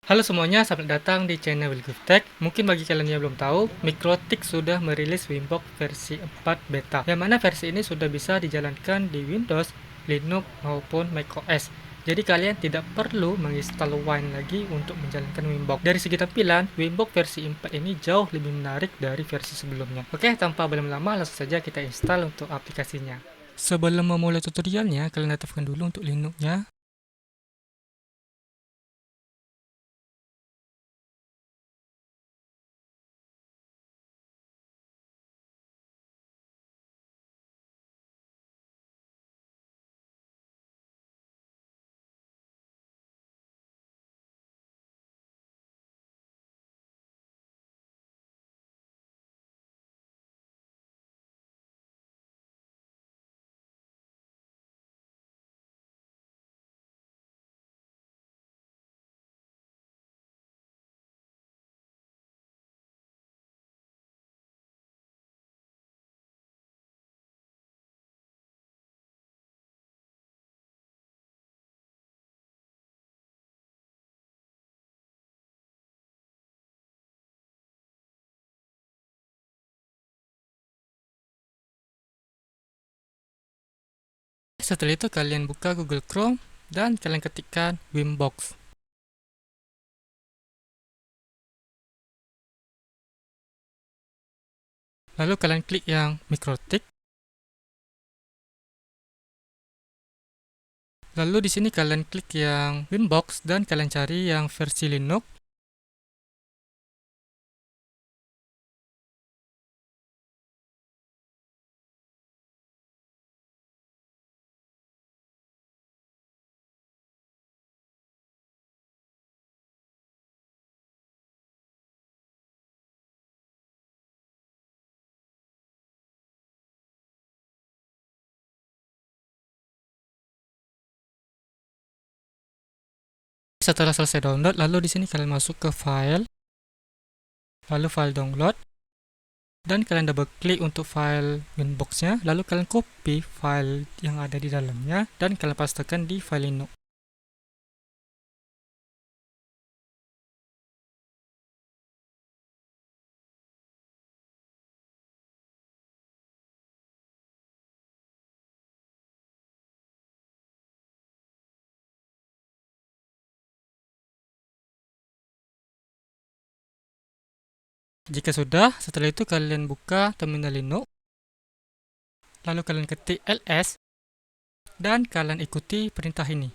Halo semuanya, selamat datang di channel Wilguf Tech. Mungkin bagi kalian yang belum tahu, Mikrotik sudah merilis Winbox versi 4 beta, yang mana versi ini sudah bisa dijalankan di Windows, Linux, maupun macOS. Jadi kalian tidak perlu menginstal Wine lagi untuk menjalankan Winbox. Dari segi tampilan, Winbox versi 4 ini jauh lebih menarik dari versi sebelumnya. Oke, tanpa berlama-lama, langsung saja kita install untuk aplikasinya. Sebelum memulai tutorialnya, kalian aktifkan dulu untuk Linux-nya. Setelah itu kalian buka Google Chrome dan kalian ketikkan Winbox. Lalu kalian klik yang Mikrotik. Lalu di sini kalian klik yang Winbox dan kalian cari yang versi Linux. Setelah selesai download, lalu di sini kalian masuk ke file, lalu file download, dan kalian double klik untuk file Winbox-nya, lalu kalian copy file yang ada di dalamnya dan kalian pastekan di file Linux. Jika sudah, setelah itu kalian buka terminal Linux, lalu kalian ketik ls dan kalian ikuti perintah ini.